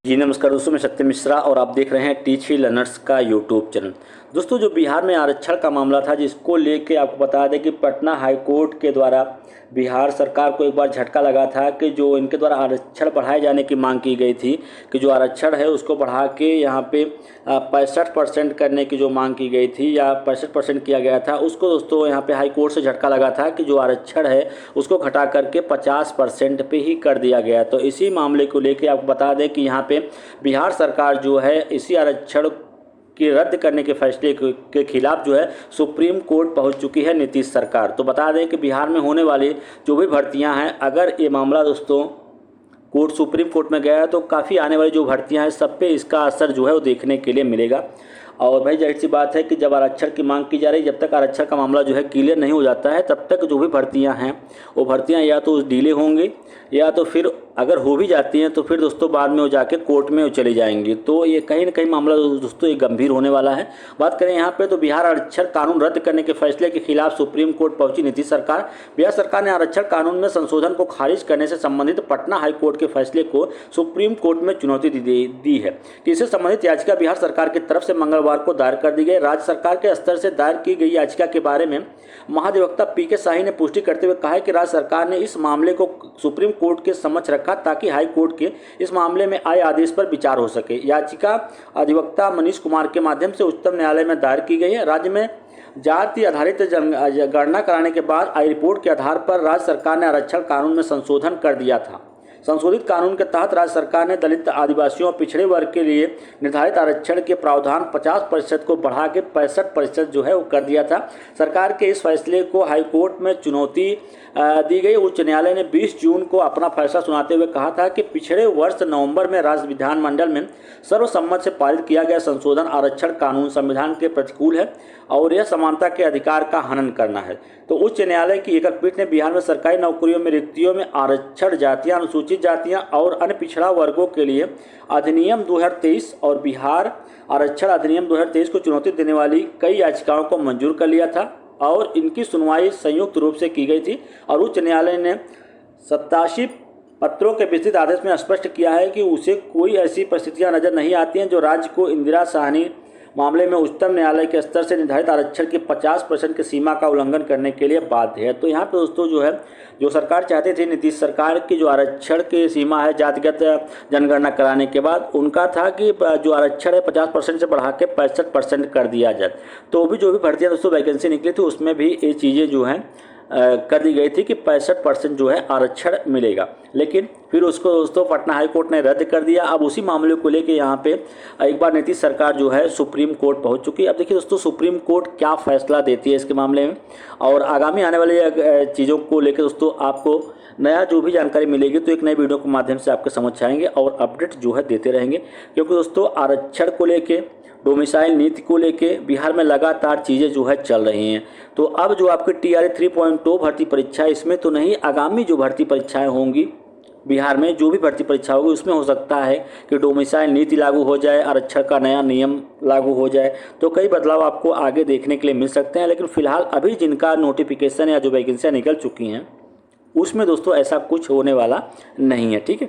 जी नमस्कार दोस्तों, मैं सत्यम मिश्रा और आप देख रहे हैं टीच ही लर्नर्स का यूट्यूब चैनल। दोस्तों, जो बिहार में आरक्षण का मामला था, जिसको लेके आपको बता दें कि पटना हाई कोर्ट के द्वारा बिहार सरकार को एक बार झटका लगा था कि जो इनके द्वारा आरक्षण बढ़ाए जाने की मांग की गई थी कि जो आरक्षण है उसको बढ़ा के यहाँ पे 65% करने की जो मांग की गई थी या 65% किया गया था, उसको दोस्तों यहाँ पे हाई कोर्ट से झटका लगा था कि जो आरक्षण है उसको घटा करके 50% पे ही कर दिया गया। तो इसी मामले को लेके आपको बता दें कि यहाँ पे बिहार सरकार जो है इसी आरक्षण कि रद्द करने के फैसले के खिलाफ जो है सुप्रीम कोर्ट पहुंच चुकी है नीतीश सरकार। तो बता दें कि बिहार में होने वाली जो भी भर्तियां हैं, अगर ये मामला दोस्तों सुप्रीम कोर्ट में गया है तो काफ़ी आने वाली जो भर्तियां हैं सब पे इसका असर जो है वो देखने के लिए मिलेगा। और भाई जाहिर सी बात है कि जब आरक्षण की मांग की जा रही है, जब तक आरक्षण का मामला जो है क्लियर नहीं हो जाता है, तब तक जो भी भर्तियां हैं वो भर्तियां या तो डिले होंगी या तो फिर अगर हो भी जाती हैं तो फिर दोस्तों बाद में वो जाके कोर्ट में वो चली जाएंगी। तो ये कहीं ना कहीं मामला दोस्तों ये गंभीर होने वाला है। बात करें यहाँ पे तो बिहार आरक्षण कानून रद्द करने के फैसले के खिलाफ सुप्रीम कोर्ट पहुंची नीतीश सरकार। बिहार सरकार ने आरक्षण कानून में संशोधन को खारिज करने से संबंधित पटना हाई कोर्ट के फैसले को सुप्रीम कोर्ट में चुनौती दी है कि इससे संबंधित याचिका बिहार सरकार की तरफ से मंगलवार को दायर कर दी गई। राज्य सरकार के स्तर से दायर की गई याचिका के बारे में महाधिवक्ता पीके शाही ने पुष्टि करते हुए कहा है कि राज्य सरकार ने इस मामले को सुप्रीम कोर्ट के समक्ष रखा ताकि हाई कोर्ट के इस मामले में आए आदेश पर विचार हो सके। याचिका अधिवक्ता मनीष कुमार के माध्यम से उच्चतम न्यायालय में दायर की गई है। राज्य में जाति आधारित गणना कराने के बाद आई रिपोर्ट के आधार पर राज्य सरकार ने आरक्षण कानून में संशोधन कर दिया था। संशोधित कानून के तहत राज्य सरकार ने दलित, आदिवासियों और पिछड़े वर्ग के लिए निर्धारित आरक्षण के प्रावधान 50% को बढ़ा के 65% जो है वो कर दिया था। सरकार के इस फैसले को हाईकोर्ट में चुनौती दी गई। उच्च न्यायालय ने 20 जून को अपना फैसला सुनाते हुए कहा था कि पिछले वर्ष नवंबर में राज्य विधानमंडल में सर्वसम्मत से पारित किया गया संशोधन आरक्षण कानून संविधान के प्रतिकूल है और यह समानता के अधिकार का हनन करना है। तो उच्च न्यायालय की एकल पीठ ने बिहार में सरकारी नौकरियों में रिक्तियों में आरक्षण जातियां, अनुसूचित जातियां और अन्य पिछड़ा वर्गों के लिए अधिनियम 2023 और बिहार आरक्षण अधिनियम 2023 को चुनौती देने वाली कई याचिकाओं को मंजूर कर लिया था और इनकी सुनवाई संयुक्त रूप से की गई थी। और उच्च न्यायालय ने 87 पत्रों के विस्तृत आदेश में स्पष्ट किया है कि उसे कोई ऐसी परिस्थितियां नजर नहीं आती हैं जो राज्य को इंदिरा साहनी मामले में उच्चतम न्यायालय के स्तर से निर्धारित आरक्षण की 50% की सीमा का उल्लंघन करने के लिए बाध्य है। तो यहाँ पे दोस्तों जो है जो सरकार चाहती थी नीतीश सरकार की जो आरक्षण की सीमा है जातिगत जनगणना कराने के बाद, उनका था कि जो आरक्षण है 50% से बढ़ा के 65% कर दिया जाए। तो भी जो भी भर्तियाँ दोस्तों वैकेंसी निकली थी उसमें भी ये चीज़ें जो हैं कर दी गई थी कि 65% जो है आरक्षण मिलेगा, लेकिन फिर उसको दोस्तों पटना हाई कोर्ट ने रद्द कर दिया। अब उसी मामले को लेके यहाँ पे एक बार नीतीश सरकार जो है सुप्रीम कोर्ट पहुँच चुकी है। अब देखिए दोस्तों सुप्रीम कोर्ट क्या फैसला देती है इसके मामले में और आगामी आने वाली चीज़ों को लेकर दोस्तों आपको नया जो भी जानकारी मिलेगी तो एक नए वीडियो के माध्यम से आपके समझ आएंगे और अपडेट जो है देते रहेंगे, क्योंकि दोस्तों आरक्षण को लेके, डोमिसाइल नीति को लेके बिहार में लगातार चीज़ें जो है चल रही हैं। तो अब जो आपकी TRA 3.0 भर्ती परीक्षा, इसमें तो नहीं, आगामी जो भर्ती परीक्षाएं होंगी बिहार में, जो भी भर्ती परीक्षा होगी उसमें हो सकता है कि डोमिसाइल नीति लागू हो जाए, आरक्षण का नया नियम लागू हो जाए। तो कई बदलाव आपको आगे देखने के लिए मिल सकते हैं, लेकिन फिलहाल अभी जिनका नोटिफिकेशन या जो वैकेंसियाँ निकल चुकी हैं उसमें दोस्तों ऐसा कुछ होने वाला नहीं है। ठीक है।